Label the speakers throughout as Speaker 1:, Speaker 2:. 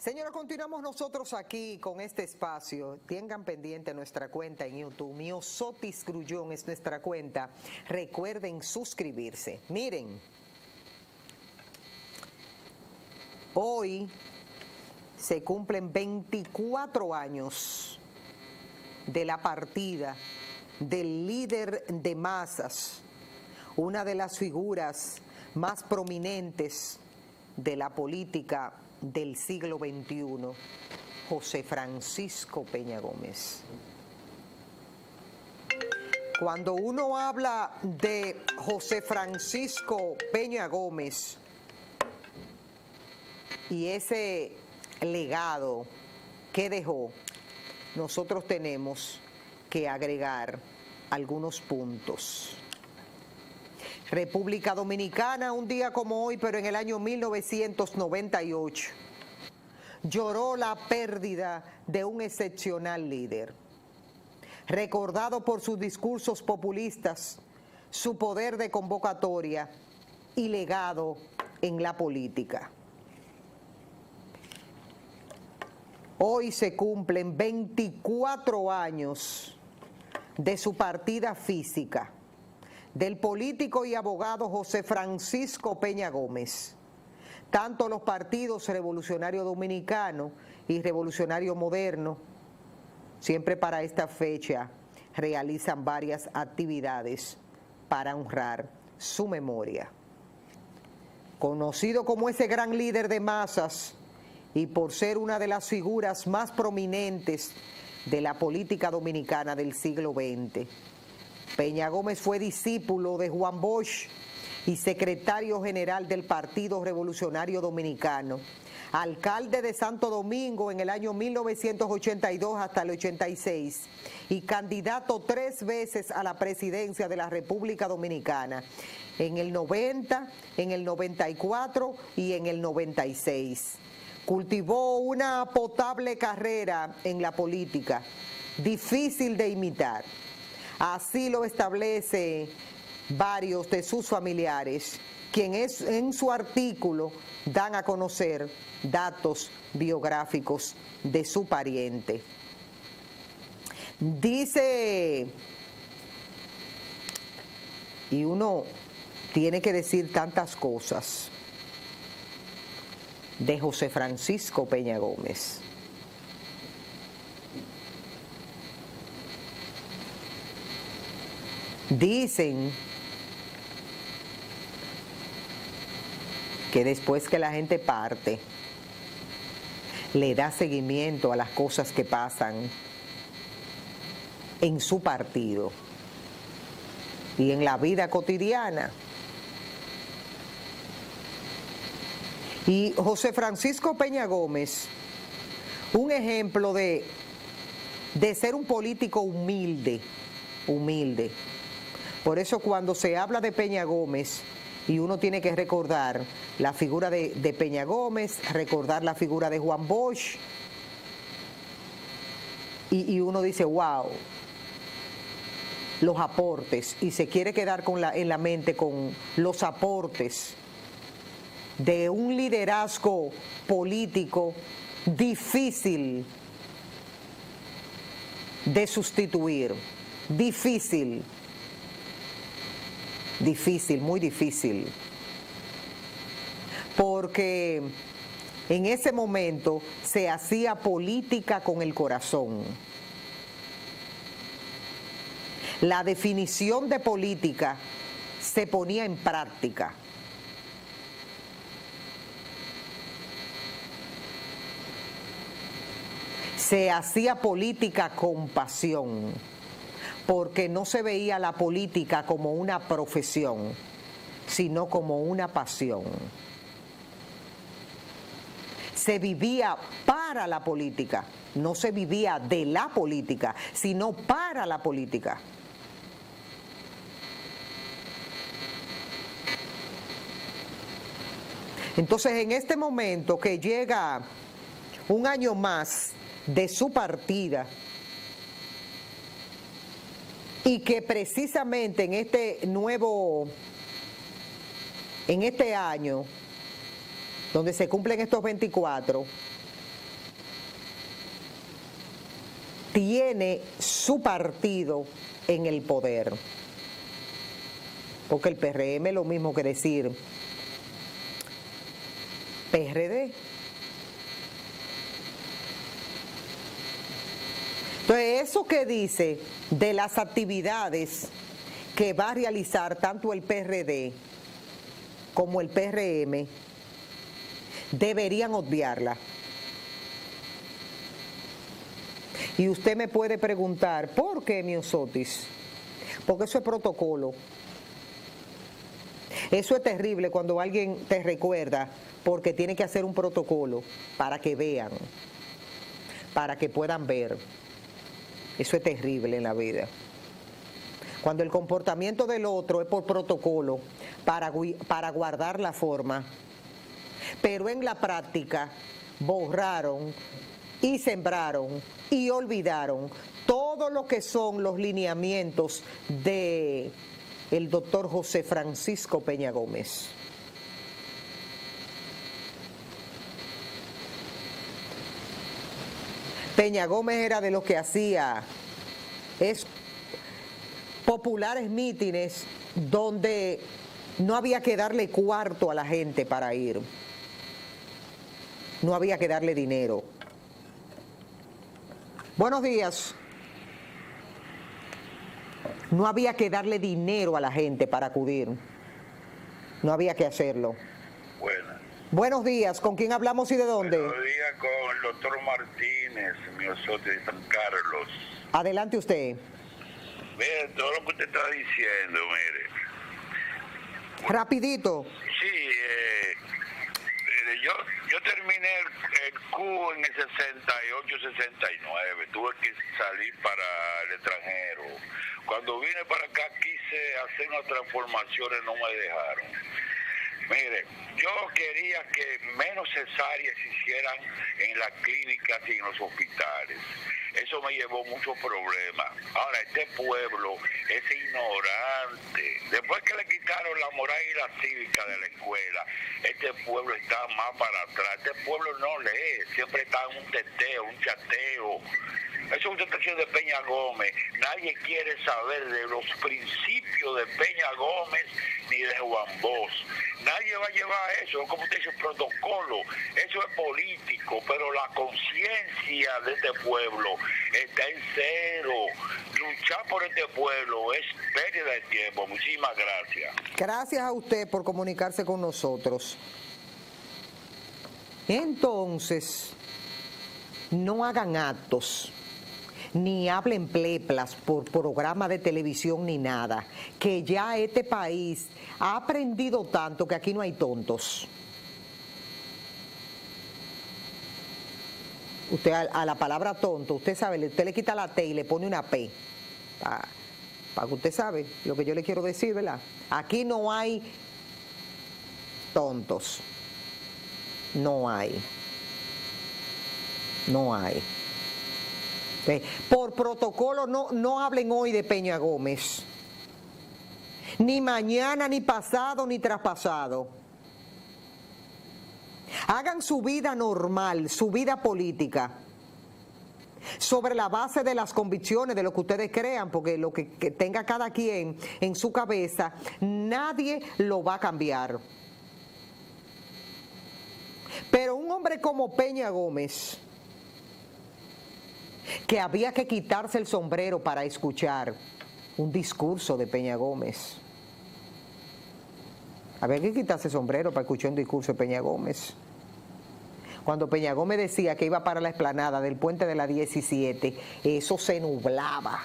Speaker 1: Señora, continuamos nosotros aquí con este espacio. Tengan pendiente nuestra cuenta en YouTube. Miosotis Grullón es nuestra cuenta. Recuerden suscribirse. Miren, hoy se cumplen 24 años de la partida del líder de masas, una de las figuras más prominentes de la política del siglo XXI, José Francisco Peña Gómez. Cuando uno habla de José Francisco Peña Gómez y ese legado que dejó, nosotros tenemos que agregar algunos puntos. República Dominicana, un día como hoy, pero en el año 1998, lloró la pérdida de un excepcional líder, recordado por sus discursos populistas, su poder de convocatoria y legado en la política. Hoy se cumplen 24 años de su partida física, del político y abogado José Francisco Peña Gómez. Tanto los partidos Revolucionario Dominicano y Revolucionario Moderno, siempre para esta fecha, realizan varias actividades para honrar su memoria. Conocido como ese gran líder de masas y por ser una de las figuras más prominentes de la política dominicana del siglo XX, Peña Gómez fue discípulo de Juan Bosch y secretario general del Partido Revolucionario Dominicano, alcalde de Santo Domingo en el año 1982 hasta el 86 y candidato 3 veces a la presidencia de la República Dominicana, en el 90, en el 94 y en el 96. Cultivó una potable carrera en la política, difícil de imitar. Así lo establece varios de sus familiares, quienes en su artículo dan a conocer datos biográficos de su pariente. Dice, y uno tiene que decir tantas cosas de José Francisco Peña Gómez. Dicen que después que la gente parte, le da seguimiento a las cosas que pasan en su partido y en la vida cotidiana. Y José Francisco Peña Gómez, un ejemplo de ser un político humilde. Por eso cuando se habla de Peña Gómez, y uno tiene que recordar la figura de Peña Gómez, recordar la figura de Juan Bosch, y uno dice, wow, los aportes, y se quiere quedar en la mente con los aportes de un liderazgo político difícil de sustituir, difícil, muy difícil, porque en ese momento se hacía política con el corazón. La definición de política se ponía en práctica. Se hacía política con pasión, porque no se veía la política como una profesión, sino como una pasión. Se vivía para la política, no se vivía de la política, sino para la política. Entonces, en este momento que llega un año más de su partida, y que precisamente en este año, donde se cumplen estos 24, tiene su partido en el poder. Porque el PRM es lo mismo que decir PRD. Entonces, eso que dice de las actividades que va a realizar tanto el PRD como el PRM, deberían obviarla. Y usted me puede preguntar, ¿por qué, Miosotis? Porque eso es protocolo. Eso es terrible cuando alguien te recuerda, porque tiene que hacer un protocolo para que vean, para que puedan ver. Eso es terrible en la vida. Cuando el comportamiento del otro es por protocolo, para guardar la forma, pero en la práctica borraron y sembraron y olvidaron todo lo que son los lineamientos de el doctor José Francisco Peña Gómez. Peña Gómez era de los que hacía populares mítines donde no había que darle cuarto a la gente para ir. No había que darle dinero. Buenos días. No había que darle dinero a la gente para acudir. No había que hacerlo.
Speaker 2: Buenas.
Speaker 1: Buenos días. ¿Con quién hablamos y de dónde?
Speaker 2: Buenos días con el doctor Martínez, Miosotis de San Carlos.
Speaker 1: Adelante usted.
Speaker 2: Mire, todo lo que usted está diciendo, mire.
Speaker 1: Rapidito.
Speaker 2: Sí, mire, yo terminé el Q en el 68-69. Tuve que salir para el extranjero. Cuando vine para acá quise hacer unas transformaciones, no me dejaron. Mire, yo quería que menos cesáreas se hicieran en las clínicas y en los hospitales. Eso me llevó muchos problemas. Ahora, este pueblo es ignorante. Después que le quitaron la moral y la cívica de la escuela, este pueblo está más para atrás. Este pueblo no lee, siempre está en un teteo, un chateo. Eso es una situación de Peña Gómez. Nadie quiere saber de los principios de Peña Gómez ni de Juan Bosch. Nadie va a llevar eso, como usted dice, protocolo. Eso es político, pero la conciencia de este pueblo está en cero. Luchar por este pueblo es pérdida de tiempo. Muchísimas gracias.
Speaker 1: Gracias a usted por comunicarse con nosotros. Entonces, no hagan actos, ni hablen pleplas por programa de televisión ni nada, que ya este país ha aprendido tanto que aquí no hay tontos. Usted a la palabra tonto, usted sabe, usted le quita la T y le pone una P, para que usted sabe lo que yo le quiero decir, ¿verdad? Aquí no hay tontos, no hay. Por protocolo no hablen hoy de Peña Gómez, ni mañana, ni pasado, ni traspasado. Hagan su vida normal, su vida política, sobre la base de las convicciones, de lo que ustedes crean, porque lo que tenga cada quien en su cabeza, nadie lo va a cambiar. Pero un hombre como Peña Gómez, que había que quitarse el sombrero para escuchar un discurso de Peña Gómez. Había que quitarse el sombrero para escuchar un discurso de Peña Gómez. Cuando Peña Gómez decía que iba para la explanada del puente de la 17, eso se nublaba.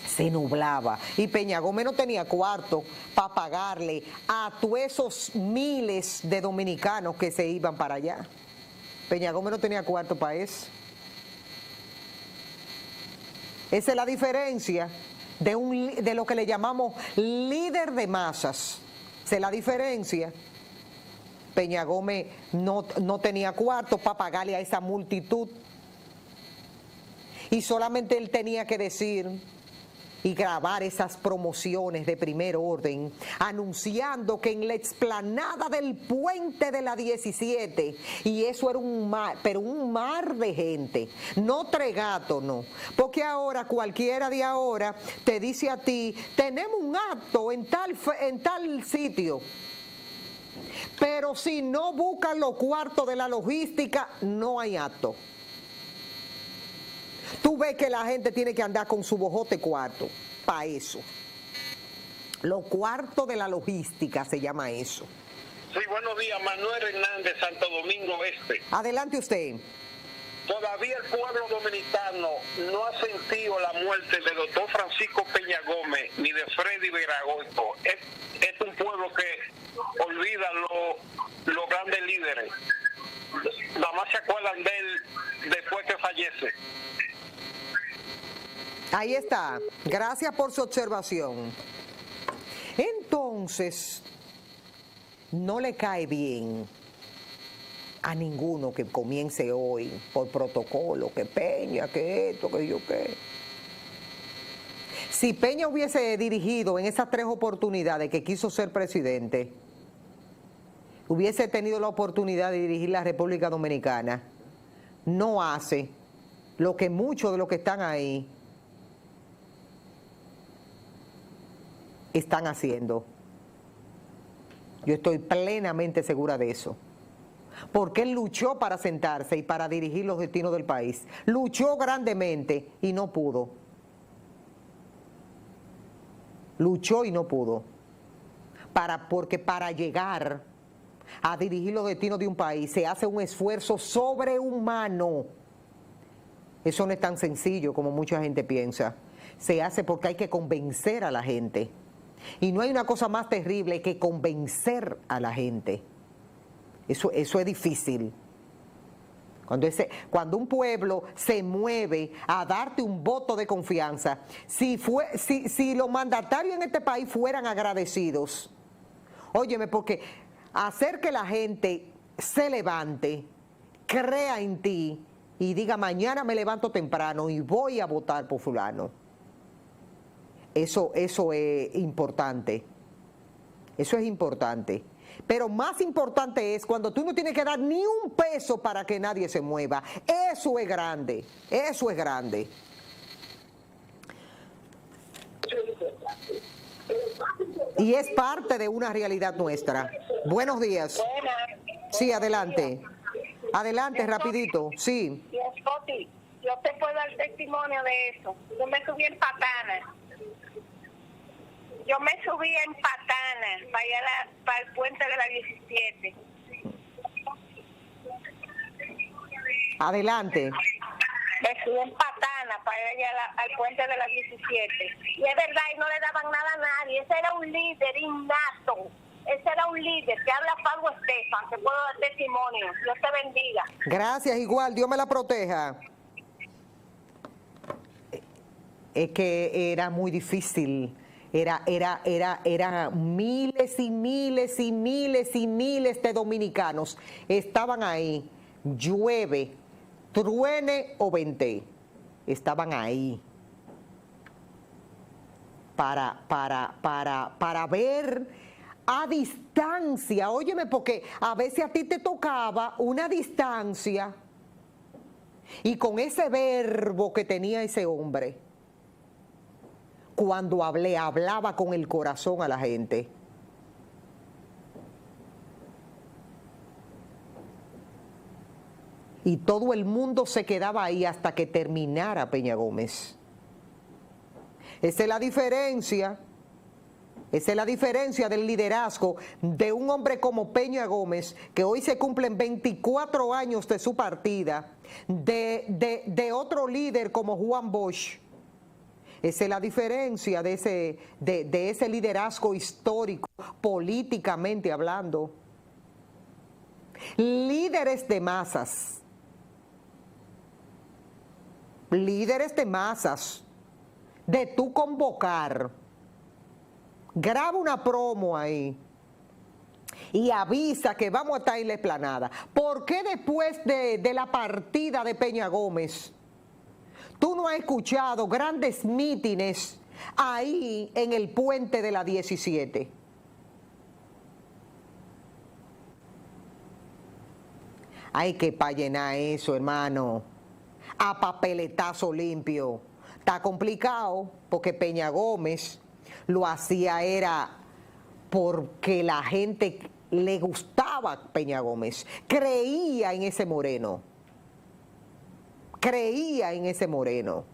Speaker 1: Se nublaba. Y Peña Gómez no tenía cuarto para pagarle a todos esos miles de dominicanos que se iban para allá. Peña Gómez no tenía cuarto para eso. Esa es la diferencia de lo que le llamamos líder de masas. Esa es la diferencia. Peña Gómez no tenía cuarto para pagarle a esa multitud. Y solamente él tenía que decir y grabar esas promociones de primer orden, anunciando que en la explanada del puente de la 17, y eso era un mar, pero un mar de gente, no Tregato, no, porque ahora cualquiera de ahora te dice a ti, tenemos un acto en tal sitio, pero si no buscan los cuartos de la logística, no hay acto. Tú ves que la gente tiene que andar con su bojote cuarto, para eso. Los cuartos de la logística se llama eso.
Speaker 3: Sí, buenos días, Manuel Hernández, Santo Domingo Este.
Speaker 1: Adelante usted.
Speaker 3: Todavía el pueblo dominicano no ha sentido la muerte de doctor Francisco Peña Gómez ni de Freddy Veragoico. Es un pueblo que olvida los grandes líderes. Nada más se acuerdan de él después que fallece.
Speaker 1: Ahí está. Gracias por su observación. Entonces, no le cae bien a ninguno que comience hoy por protocolo, que Peña, que esto, que yo qué. Si Peña hubiese dirigido en esas 3 oportunidades que quiso ser presidente, hubiese tenido la oportunidad de dirigir la República Dominicana, no hace lo que muchos de los que están ahí están haciendo. Yo estoy plenamente segura de eso. Porque él luchó para sentarse y para dirigir los destinos del país. Luchó grandemente y no pudo. Luchó y no pudo. Porque para llegar a dirigir los destinos de un país se hace un esfuerzo sobrehumano. Eso no es tan sencillo como mucha gente piensa. Se hace porque hay que convencer a la gente. Y no hay una cosa más terrible que convencer a la gente. Eso es difícil. Cuando un pueblo se mueve a darte un voto de confianza, si los mandatarios en este país fueran agradecidos, óyeme, porque hacer que la gente se levante, crea en ti y diga mañana me levanto temprano y voy a votar por fulano. Eso es importante. Eso es importante. Pero más importante es cuando tú no tienes que dar ni un peso para que nadie se mueva. Eso es grande. Eso es grande. Y es parte de una realidad nuestra. Buenos días. Sí, adelante. Adelante, rapidito. Sí.
Speaker 4: Yo te puedo dar testimonio de eso. Yo me subí en Patana. Para allá para el puente de la 17.
Speaker 1: Adelante.
Speaker 4: Me subí en Patana para allá al puente de la 17. Y es verdad, y no le daban nada a nadie. Ese era un líder innato. Ese era un líder que habla Pablo Estefan, que puedo dar testimonio. Dios te bendiga.
Speaker 1: Gracias, igual. Dios me la proteja. Es que era muy difícil. Era miles y miles y miles y miles de dominicanos estaban ahí, llueve, truene o vente, estaban ahí para ver a distancia. Óyeme, porque a veces a ti te tocaba una distancia y con ese verbo que tenía ese hombre, cuando hablaba con el corazón a la gente. Y todo el mundo se quedaba ahí hasta que terminara Peña Gómez. Esa es la diferencia. Esa es la diferencia del liderazgo de un hombre como Peña Gómez, que hoy se cumplen 24 años de su partida, de otro líder como Juan Bosch. Esa es la diferencia de ese liderazgo histórico, políticamente hablando. Líderes de masas. Líderes de masas. De tú convocar. Graba una promo ahí y avisa que vamos a estar en la explanada. ¿Por qué después de la partida de Peña Gómez tú no has escuchado grandes mítines ahí en el puente de la 17. Hay que pa' llenar eso, hermano, a papeletazo limpio. Está complicado porque Peña Gómez lo hacía era porque la gente le gustaba Peña Gómez, creía en ese moreno, creía en ese moreno.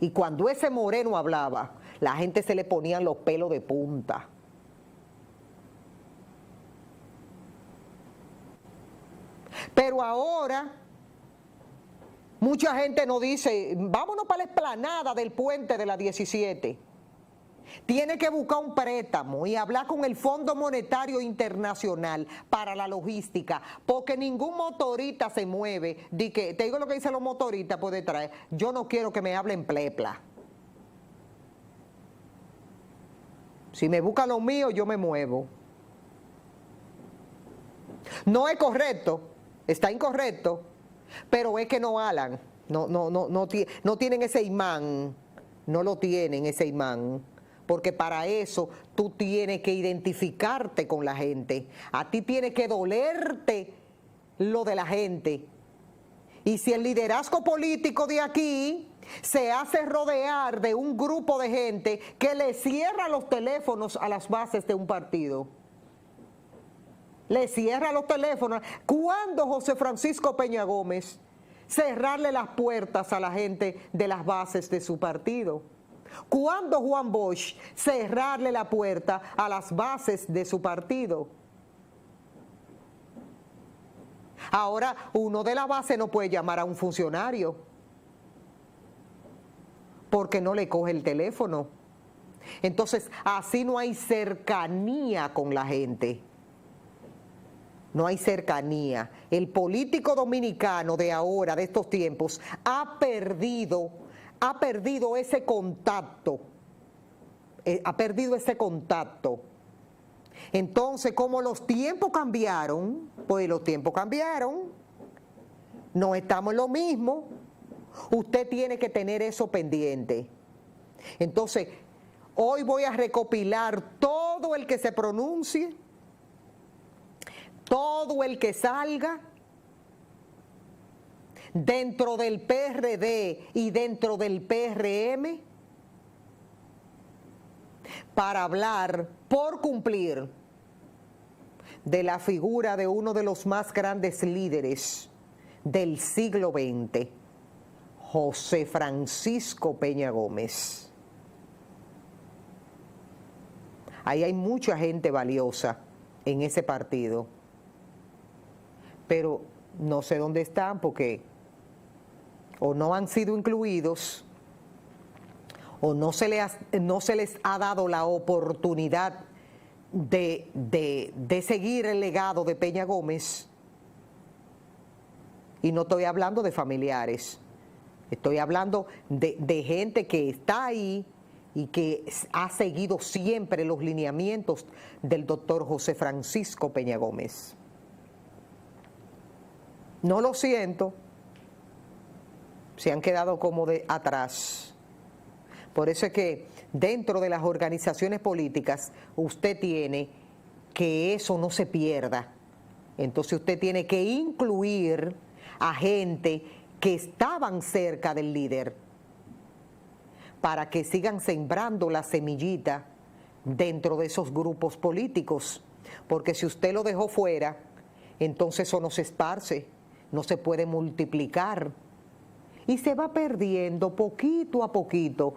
Speaker 1: Y cuando ese moreno hablaba, la gente se le ponían los pelos de punta. Pero ahora, mucha gente nos dice, vámonos para la explanada del puente de la 17. Tiene que buscar un préstamo y hablar con el Fondo Monetario Internacional para la logística, porque ningún motorista se mueve. Te digo lo que dicen los motoristas por detrás, yo no quiero que me hablen plepla. Si me buscan lo mío, yo me muevo. No es correcto, está incorrecto, pero es que no halan, no tienen ese imán, no lo tienen ese imán. Porque para eso tú tienes que identificarte con la gente. A ti tiene que dolerte lo de la gente. Y si el liderazgo político de aquí se hace rodear de un grupo de gente que le cierra los teléfonos a las bases de un partido, le cierra los teléfonos. ¿Cuándo José Francisco Peña Gómez cerrarle las puertas a la gente de las bases de su partido? ¿Cuándo Juan Bosch cerrarle la puerta a las bases de su partido? Ahora, uno de la base no puede llamar a un funcionario porque no le coge el teléfono. Entonces, así no hay cercanía con la gente. No hay cercanía. El político dominicano de ahora, de estos tiempos, ha perdido ese contacto. Ha perdido ese contacto. Entonces, como los tiempos cambiaron, pues los tiempos cambiaron. No estamos en lo mismo. Usted tiene que tener eso pendiente. Entonces, hoy voy a recopilar todo el que se pronuncie, todo el que salga dentro del PRD y dentro del PRM para hablar por cumplir de la figura de uno de los más grandes líderes del siglo XX, José Francisco Peña Gómez. Ahí hay mucha gente valiosa en ese partido, pero no sé dónde están porque o no han sido incluidos o no se les ha dado la oportunidad de seguir el legado de Peña Gómez. Y no estoy hablando de familiares, estoy hablando de gente que está ahí y que ha seguido siempre los lineamientos del doctor José Francisco Peña Gómez. No lo siento, se han quedado como de atrás. Por eso es que dentro de las organizaciones políticas usted tiene que eso no se pierda. Entonces usted tiene que incluir a gente que estaban cerca del líder para que sigan sembrando la semillita dentro de esos grupos políticos. Porque si usted lo dejó fuera, entonces eso no se esparce, no se puede multiplicar. Y se va perdiendo poquito a poquito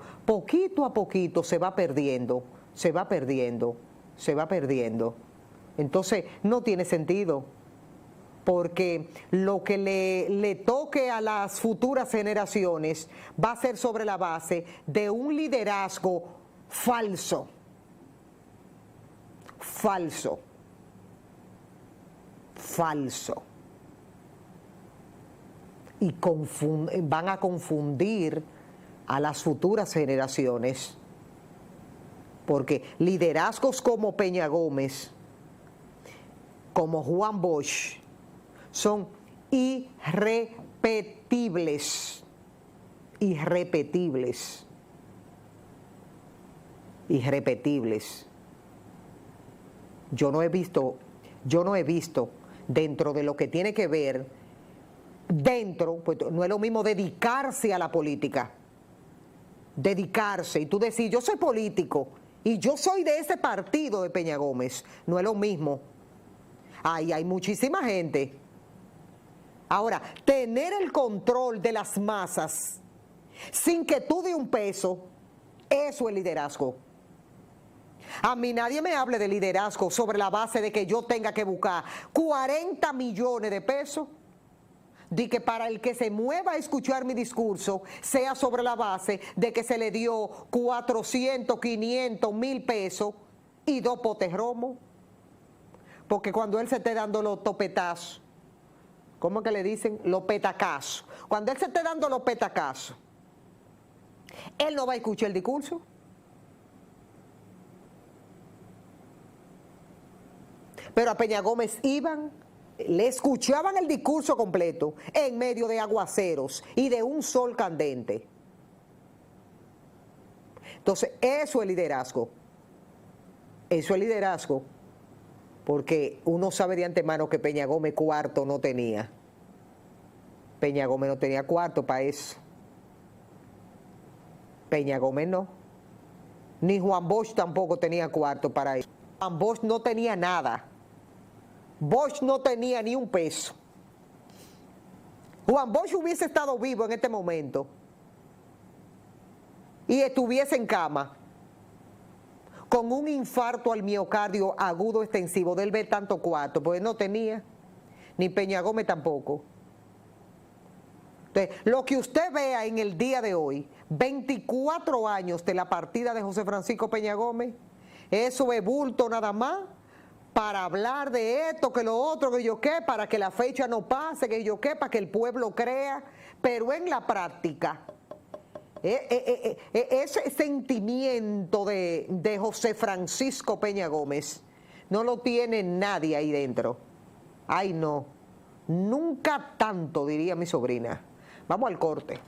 Speaker 1: se va perdiendo, se va perdiendo, se va perdiendo. Entonces no tiene sentido, porque lo que le toque a las futuras generaciones va a ser sobre la base de un liderazgo falso, falso, falso. Y van a confundir a las futuras generaciones, porque liderazgos como Peña Gómez, como Juan Bosch, son irrepetibles, irrepetibles. irrepetibles. Yo no he visto dentro de lo que tiene que ver, pues no es lo mismo dedicarse a la política, dedicarse, y tú decís, yo soy político, y yo soy de ese partido de Peña Gómez, no es lo mismo. Ahí hay muchísima gente. Ahora, tener el control de las masas sin que tú de un peso, eso es liderazgo. A mí nadie me hable de liderazgo sobre la base de que yo tenga que buscar 40 millones de pesos, de que para el que se mueva a escuchar mi discurso sea sobre la base de que se le dio 400, 500, 1000 pesos y 2 potes romo. Porque cuando él se esté dando los topetazos, ¿cómo es que le dicen? Los petacazos. Cuando él se esté dando los petacazos, él no va a escuchar el discurso. Pero a Peña Gómez iban, le escuchaban el discurso completo en medio de aguaceros y de un sol candente. Entonces, eso es liderazgo. Eso es liderazgo. Porque uno sabe de antemano que Peña Gómez cuarto no tenía. Peña Gómez no tenía cuarto para eso. Peña Gómez no. Ni Juan Bosch tampoco tenía cuarto para eso. Juan Bosch no tenía nada. Bosch no tenía ni un peso. Juan Bosch hubiese estado vivo en este momento y estuviese en cama con un infarto al miocardio agudo extensivo de él ver tanto cuarto, porque no tenía, ni Peña Gómez tampoco. Entonces, lo que usted vea en el día de hoy, 24 años de la partida de José Francisco Peña Gómez, eso es bulto nada más, para hablar de esto, que lo otro, que yo qué, para que la fecha no pase, que yo qué, para que el pueblo crea, pero en la práctica, ese sentimiento de José Francisco Peña Gómez no lo tiene nadie ahí dentro. Ay no, nunca tanto, diría mi sobrina. Vamos al corte.